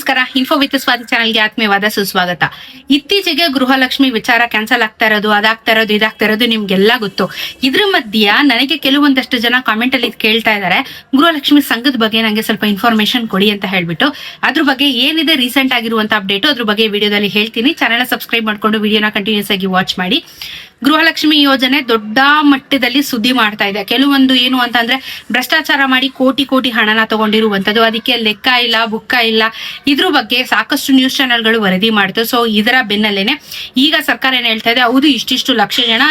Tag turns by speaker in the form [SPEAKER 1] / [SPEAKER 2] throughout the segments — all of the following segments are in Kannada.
[SPEAKER 1] ನಮಸ್ಕಾರ. ಇನ್ಫೋ ವಿತ್ ಸ್ವಾತಿ ಚಾನಲ್ಗೆ ಆತ್ಮೀಯವಾದ ಸುಸ್ವಾಗತ. ಇತ್ತೀಚೆಗೆ ಗೃಹಲಕ್ಷ್ಮಿ ವಿಚಾರ ಕ್ಯಾನ್ಸಲ್ ಆಗ್ತಾ ಇರೋದು, ಅದಾಗ್ತಾ ಇರೋದು, ಇದಾಗ್ತಾ ಇರೋದು ನಿಮ್ಗೆಲ್ಲ ಗೊತ್ತು. ಇದ್ರ ಮಧ್ಯ ನನಗೆ ಕೆಲವೊಂದಷ್ಟು ಜನ ಕಾಮೆಂಟ್ ಅಲ್ಲಿ ಕೇಳ್ತಾ ಇದಾರೆ, ಗೃಹಲಕ್ಷ್ಮಿ ಸಂಘದ ಬಗ್ಗೆ ನಂಗೆ ಸ್ವಲ್ಪ ಇನ್ಫಾರ್ಮೇಶನ್ ಕೊಡಿ ಅಂತ ಹೇಳ್ಬಿಟ್ಟು. ಅದ್ರ ಬಗ್ಗೆ ಏನಿದೆ ರೀಸೆಂಟ್ ಆಗಿರುವಂತ ಅಪ್ಡೇಟ್, ಅದ್ರ ಬಗ್ಗೆ ವಿಡಿಯೋದಲ್ಲಿ ಹೇಳ್ತೀನಿ. ಚಾನೆಲ್ ಸಬ್ಸ್ಕ್ರೈಬ್ ಮಾಡ್ಕೊಂಡು ವಿಡಿಯೋನ ಕಂಟಿನ್ಯೂಸ್ ಆಗಿ ವಾಚ್ ಮಾಡಿ. ಗೃಹಲಕ್ಷ್ಮಿ ಯೋಜನೆ ದೊಡ್ಡ ಮಟ್ಟದಲ್ಲಿ ಸುದ್ದಿ ಮಾಡ್ತಾ ಇದೆ. ಕೆಲವೊಂದು ಏನು ಅಂತಂದ್ರೆ ಭ್ರಷ್ಟಾಚಾರ ಮಾಡಿ ಕೋಟಿ ಕೋಟಿ ಹಣನ ತಗೊಂಡಿರುವಂತದ್ದು, ಅದಕ್ಕೆ ಲೆಕ್ಕ ಇಲ್ಲ, ಬುಕ್ಕ ಇಲ್ಲ. ಇದ್ರ ಬಗ್ಗೆ ಸಾಕಷ್ಟು ನ್ಯೂಸ್ ಚಾನೆಲ್ಗಳು ವರದಿ ಮಾಡ್ತು. ಸೊ ಇದರ ಬೆನ್ನಲ್ಲೇನೆ ಈಗ ಸರ್ಕಾರ ಏನ್ ಹೇಳ್ತಾ ಇದೆ, ಹೌದು ಇಷ್ಟಿಷ್ಟು ಲಕ್ಷ ಜನ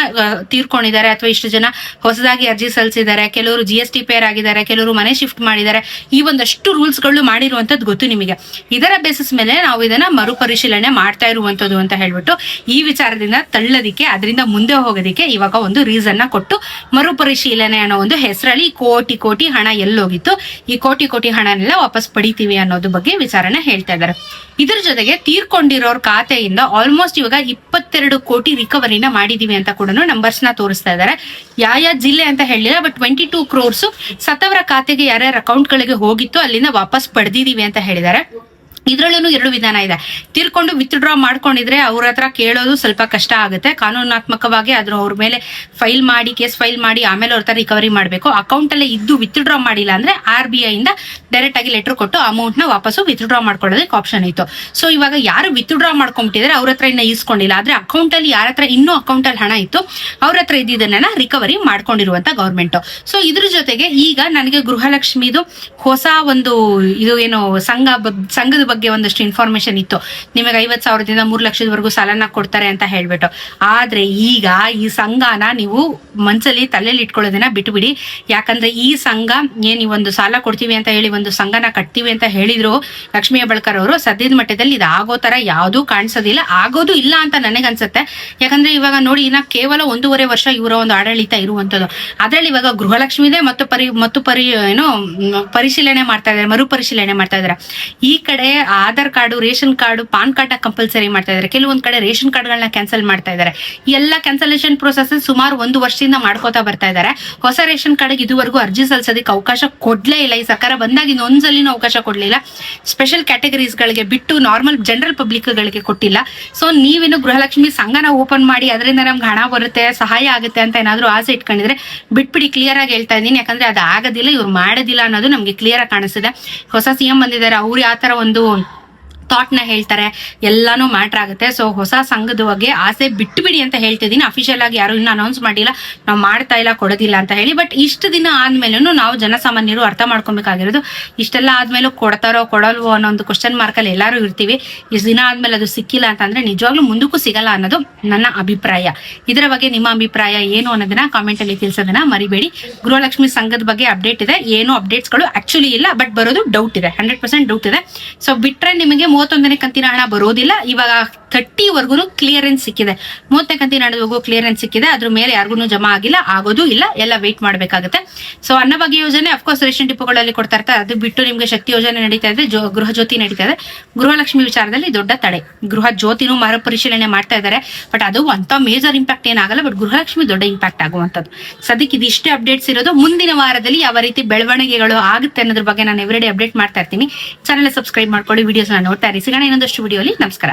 [SPEAKER 1] ತೀರ್ಕೊಂಡಿದ್ದಾರೆ ಅಥವಾ ಇಷ್ಟು ಜನ ಹೊಸದಾಗಿ ಅರ್ಜಿ ಸಲ್ಲಿಸಿದ್ದಾರೆ, ಕೆಲವರು GST ಪೇರ್ ಆಗಿದ್ದಾರೆ, ಕೆಲವರು ಮನೆ ಶಿಫ್ಟ್ ಮಾಡಿದ್ದಾರೆ. ಈ ಒಂದಷ್ಟು ರೂಲ್ಸ್ ಗಳು ಮಾಡಿರುವಂತದ್ದು ಗೊತ್ತು ನಿಮಗೆ. ಇದರ ಬೇಸಿಸ್ ಮೇಲೆ ನಾವು ಇದನ್ನ ಮರುಪರಿಶೀಲನೆ ಮಾಡ್ತಾ ಇರುವಂತದ್ದು ಅಂತ ಹೇಳ್ಬಿಟ್ಟು ಈ ವಿಚಾರದಿಂದ ತಳ್ಳೋದಿಕ್ಕೆ, ಅದರಿಂದ ಮುಂದೆ ಹೋಗೋದಿಕ್ಕೆ ಇವಾಗ ಒಂದು ರೀಸನ್ ನ ಕೊಟ್ಟು ಮರುಪರಿಶೀಲನೆ ಅನ್ನೋ ಒಂದು ಹೆಸರಲ್ಲಿ ಕೋಟಿ ಕೋಟಿ ಹಣ ಎಲ್ಲೋಗಿತ್ತು, ಈ ಕೋಟಿ ಕೋಟಿ ಹಣನೆಲ್ಲ ವಾಪಸ್ ಪಡಿತೀವಿ ಅನ್ನೋದ್ರ ಬಗ್ಗೆ ವಿಚಾರನೆ ಹೇಳ್ತಾ ಇದ್ದಾರೆ. ಇದ್ರ ಜೊತೆಗೆ ತೀರ್ಕೊಂಡಿರೋರ್ ಖಾತೆಯಿಂದ ಆಲ್ಮೋಸ್ಟ್ ಇವಾಗ 22 ಕೋಟಿ ರಿಕವರಿನ ಮಾಡಿದೀವಿ ಅಂತ ಕೂಡ ನಂಬರ್ಸ್ ನ ತೋರಿಸ್ತಾ ಇದ್ದಾರೆ. ಯಾವ ಜಿಲ್ಲೆ ಅಂತ ಹೇಳಿಲ್ಲ, ಬಟ್ 22 ಕ್ರೋರ್ಸ್ ಸತ್ತವರ ಖಾತೆಗೆ ಯಾರ್ಯಾರ ಅಕೌಂಟ್ ಗಳಿಗೆ ಹೋಗಿತ್ತು ಅಲ್ಲಿಂದ ವಾಪಸ್ ಪಡೆದಿದೀವಿ ಅಂತ ಹೇಳಿದ್ದಾರೆ. ಇದ್ರಲ್ಲೂ 2 ವಿಧಾನ ಇದೆ. ತೀರ್ಕೊಂಡು ವಿತ್ಡ್ರಾ ಮಾಡ್ಕೊಂಡಿದ್ರೆ ಅವ್ರ ಹತ್ರ ಕೇಳೋದು ಸ್ವಲ್ಪ ಕಷ್ಟ ಆಗುತ್ತೆ, ಕಾನೂನಾತ್ಮಕವಾಗಿ ಅವ್ರ ಮೇಲೆ ಕೇಸ್ ಫೈಲ್ ಮಾಡಿ ಆಮೇಲೆ ಅವ್ರ ಹತ್ರ ರಿಕವರಿ ಮಾಡಬೇಕು. ಅಕೌಂಟ್ ಅಲ್ಲೇ ಇದ್ದು ವಿತ್ಡ್ರಾ ಮಾಡಿಲ್ಲ ಅಂದ್ರೆ RBI ಇಂದ ಡೈರೆಕ್ಟ್ ಆಗಿ ಲೆಟರ್ ಕೊಟ್ಟು ಅಮೌಂಟ್ ನ ವಾಪಸ್ಸು ವಿತ್ಡ್ರಾ ಮಾಡ್ಕೊಳ್ಳೋದಕ್ಕೆ ಆಪ್ಷನ್ ಇತ್ತು. ಸೊ ಇವಾಗ ಯಾರು ವಿತ್ಡ್ರಾ ಮಾಡ್ಕೊಂಡ್ಬಿಟ್ಟಿದ್ರೆ ಅವ್ರ ಹತ್ರ ಇನ್ನ ಇಸ್ಕೊಂಡಿಲ್ಲ, ಆದ್ರೆ ಅಕೌಂಟ್ ಅಲ್ಲಿ ಯಾರ ಹತ್ರ ಇನ್ನೂ ಅಕೌಂಟ್ ಅಲ್ಲಿ ಹಣ ಇತ್ತು ಅವ್ರ ಹತ್ರ ಇದ್ದಿದ್ದನ್ನ ರಿಕವರಿ ಮಾಡ್ಕೊಂಡಿರುವಂತ ಗವರ್ಮೆಂಟ್. ಸೊ ಇದ್ರ ಜೊತೆಗೆ ಈಗ ನನಗೆ ಗೃಹಲಕ್ಷ್ಮಿದು ಹೊಸ ಒಂದು ಇದು ಏನು ಸಂಘದ ಬಗ್ಗೆ ಒಂದಷ್ಟು ಇನ್ಫಾರ್ಮೇಶನ್ ಇತ್ತು. ನಿಮಗೆ 50,000ದಿಂದ 3 ಲಕ್ಷದವರೆಗೂ ಸಾಲನ ಕೊಡ್ತಾರೆ ಅಂತ ಹೇಳ್ಬಿಟ್ಟು. ಆದ್ರೆ ಈಗ ಈ ಸಂಘನ ನೀವು ಮನ್ಸಲ್ಲಿ ತಲೆಯಲ್ಲಿ ಇಟ್ಕೊಳ್ಳೋದನ್ನ ಬಿಟ್ಬಿಡಿ. ಯಾಕಂದ್ರೆ ಈ ಸಂಘ ಏನ್ ಈ ಒಂದು ಸಾಲ ಕೊಡ್ತೀವಿ ಅಂತ ಹೇಳಿ ಒಂದು ಸಂಘನ ಕಟ್ತೀವಿ ಅಂತ ಹೇಳಿದ್ರು ಲಕ್ಷ್ಮೀ ಹೆಬ್ಬಾಳ್ಕರ್ ಅವರು, ಸದ್ಯದ ಮಟ್ಟದಲ್ಲಿ ಇದು ಆಗೋ ತರ ಯಾವ್ದೂ ಕಾಣಿಸೋದಿಲ್ಲ, ಆಗೋದು ಇಲ್ಲ ಅಂತ ನನಗನ್ಸುತ್ತೆ. ಯಾಕಂದ್ರೆ ಇವಾಗ ನೋಡಿ, ಇನ್ನ ಕೇವಲ 1.5 ವರ್ಷ ಇವರ ಒಂದು ಆಡಳಿತ ಇರುವಂತದ್ದು. ಅದ್ರಲ್ಲಿ ಇವಾಗ ಗೃಹಲಕ್ಷ್ಮಿದೆ ಮತ್ತು ಪರಿಶೀಲನೆ ಮಾಡ್ತಾ ಇದಾರೆ, ಮರುಪರಿಶೀಲನೆ ಮಾಡ್ತಾ ಇದಾರೆ. ಈ ಕಡೆ Aadhaar card, ration card, PAN card compulsory ಮಾಡ್ತಾ ಇದಾರೆ. ಕೆಲವೊಂದ್ ಕಡೆ ರೇಷನ್ ಕಾರ್ಡ್ ಗಳನ್ನ ಕ್ಯಾನ್ಸಲ್ ಮಾಡ್ತಾ ಇದಾರೆ. ಎಲ್ಲ ಕ್ಯಾನ್ಸಲೇಷನ್ ಪ್ರೋಸೆಸ್ ಸುಮಾರು 1 ವರ್ಷದಿಂದ ಮಾಡ್ಕೋತಾ ಬರ್ತಾ ಇದಾರೆ. ಹೊಸ ರೇಷನ್ ಕಾರ್ಡ್ ಇದುವರೆಗೂ ಅರ್ಜಿ ಸಲ್ಲಿಸೋದಕ್ಕೆ ಅವಕಾಶ ಕೊಡ್ಲೇ ಇಲ್ಲ. ಈ ಸರ್ಕಾರ ಬಂದಾಗ ಇನ್ನೊಂದ್ಸಲಿನೂ ಅವಕಾಶ ಕೊಡ್ಲಿಲ್ಲ. ಸ್ಪೆಷಲ್ ಕ್ಯಾಟಗರೀಸ್ ಗಳಿಗೆ ಬಿಟ್ಟು ನಾರ್ಮಲ್ ಜನರಲ್ ಪಬ್ಲಿಕ್ ಗಳಿಗೆ ಕೊಟ್ಟಿಲ್ಲ. ಸೊ ನೀವೇನು ಗೃಹಲಕ್ಷ್ಮಿ ಸಂಘನ ಓಪನ್ ಮಾಡಿ ಅದರಿಂದ ನಮ್ಗೆ ಹಣ ಬರುತ್ತೆ, ಸಹಾಯ ಆಗುತ್ತೆ ಅಂತ ಏನಾದ್ರು ಆಸೆ ಇಟ್ಕೊಂಡಿದ್ರೆ ಬಿಟ್ಬಿಡಿ. ಕ್ಲಿಯರ್ ಆಗಿ ಹೇಳ್ತಾ ಇದ್ದೀನಿ, ಯಾಕಂದ್ರೆ ಅದು ಆಗೋದಿಲ್ಲ, ಇವ್ರು ಮಾಡೋದಿಲ್ಲ ಅನ್ನೋದು ನಮ್ಗೆ ಕ್ಲಿಯರ್ ಆಗಿ ಕಾಣಿಸ್ತಿದೆ. ಹೊಸ CM ಬಂದಿದ್ದಾರೆ, ಅವ್ರು ಯಾವ ತರ ಒಂದು ಥಾಟ್ ನ ಹೇಳ್ತಾರೆ, ಎಲ್ಲಾನು ಮ್ಯಾಟರ್ ಆಗುತ್ತೆ. ಸೊ ಹೊಸ ಸಂಘದ ಬಗ್ಗೆ ಆಸೆ ಬಿಟ್ಬಿಡಿ ಅಂತ ಹೇಳ್ತಿದ್ದೀನಿ. ಅಫಿಷಿಯಲ್ ಆಗಿ ಯಾರು ಇನ್ನು ಅನೌನ್ಸ್ ಮಾಡಿಲ್ಲ, ನಾವು ಮಾಡ್ತಾ ಇಲ್ಲ, ಕೊಡೋದಿಲ್ಲ ಅಂತ ಹೇಳಿ. ಬಟ್ ಇಷ್ಟು ದಿನ ಆದ್ಮೇಲೂ ನಾವು ಜನಸಾಮಾನ್ಯರು ಅರ್ಥ ಮಾಡ್ಕೊಬೇಕಾಗಿರೋದು, ಇಷ್ಟೆಲ್ಲ ಆದ್ಮೇಲೂ ಕೊಡ್ತಾರೋ ಕೊಡಲ್ವೋ ಅನ್ನೋ ಒಂದು ಕ್ವಶನ್ ಮಾರ್ಕ್ ಅಲ್ಲಿ ಎಲ್ಲರೂ ಇರ್ತೀವಿ. ಇಷ್ಟು ದಿನ ಆದ್ಮೇಲೆ ಅದು ಸಿಕ್ಕಿಲ್ಲ ಅಂತಂದ್ರೆ ನಿಜವಾಗ್ಲೂ ಮುಂದಕ್ಕೂ ಸಿಗಲ್ಲ ಅನ್ನೋದು ನನ್ನ ಅಭಿಪ್ರಾಯ. ಇದರ ಬಗ್ಗೆ ನಿಮ್ಮ ಅಭಿಪ್ರಾಯ ಏನು ಅನ್ನೋದನ್ನ ಕಾಮೆಂಟ್ ಅಲ್ಲಿ ತಿಳಿಸೋದನ್ನ ಮರಿಬೇಡಿ. ಗೃಹಲಕ್ಷ್ಮಿ ಸಂಘದ ಬಗ್ಗೆ ಅಪ್ಡೇಟ್ ಇದೆ, ಏನು ಅಪ್ಡೇಟ್ಸ್ ಗಳು ಆಕ್ಚುಲಿ ಇಲ್ಲ, ಬಟ್ ಬರೋದು ಡೌಟ್ ಇದೆ, 100% ಡೌಟ್ ಇದೆ. ಸೊ ಬಿಟ್ರೆ ನಿಮಗೆ 31ನೇ ಕಂತಿನ ಹಣ ಬರೋದಿಲ್ಲ. ಇವಾಗ 30 ಕ್ಲಿಯರೆನ್ಸ್ ಸಿಕ್ಕಿದೆ, 30ನೇ ಕಂತಿನ ಹಣದವರೆಗೂ ಕ್ಲಿಯರೆನ್ಸ್ ಸಿಕ್ಕಿದೆ. ಅದ್ರ ಮೇಲೆ ಯಾರಿಗೂ ಜಮಾ ಆಗಿಲ್ಲ, ಆಗೋದು ಇಲ್ಲ, ಎಲ್ಲ ವೇಟ್ ಮಾಡ್ಬೇಕಾಗುತ್ತೆ. ಸೊ ಅನ್ನಭಾಗ್ಯ ಯೋಜನೆ ಅಫ್ಕೋರ್ಸ್ ರೇಷನ್ ಡಿಪೋಗಳಲ್ಲಿ ಕೊಡ್ತಾ ಇರ್ತಾರೆ. ಅದು ಬಿಟ್ಟು ನಿಮ್ಗೆ ಶಕ್ತಿ ಯೋಜನೆ ನಡೀತಾ ಇದೆ, ಗೃಹ ಜ್ಯೋತಿ ನಡೀತಾ ಇದೆ. ಗೃಹಲಕ್ಷ್ಮಿ ವಿಚಾರದಲ್ಲಿ ದೊಡ್ಡ ತಡೆ. ಗೃಹ ಜ್ಯೋತಿನೂ ಮರುಪರಿಶೀಲನೆ ಮಾಡ್ತಾ ಇದ್ದಾರೆ, ಬಟ್ ಅದು ಅಂತ ಮೇಜರ್ ಇಂಪ್ಯಾಕ್ಟ್ ಏನಾಗಲ್ಲ. ಬಟ್ ಗೃಹಲಕ್ಷ್ಮಿ ದೊಡ್ಡ ಇಂಪ್ಯಾಕ್ಟ್ ಆಗುವಂತದ್ದು. ಸದ್ಯಕ್ಕೆ ಇದಿಷ್ಟೇ ಅಪ್ಡೇಟ್ಸ್ ಇರೋದು. ಮುಂದಿನ ವಾರದಲ್ಲಿ ಯಾವ ರೀತಿ ಬೆಳವಣಿಗೆಗಳು ಆಗುತ್ತೆ ಅನ್ನೋದ್ರ ಬಗ್ಗೆ ನಾನು ಎವ್ರಿಡೇ ಅಪ್ಡೇಟ್ ಮಾಡ್ತಾ ಇರ್ತೀನಿ. ಚಾನೆಲ್ ಸಬ್ಸ್ಕ್ರೈಬ್ ಮಾಡ್ಕೊಳ್ಳಿ, ವಿಡಿಯೋಸ್ ನೋಡ್ತಾ ಇರಿ. ಸಿಗೋಣ ಇನ್ನೊಂದಷ್ಟು ವಿಡಿಯೋಲಿ. ನಮಸ್ಕಾರ.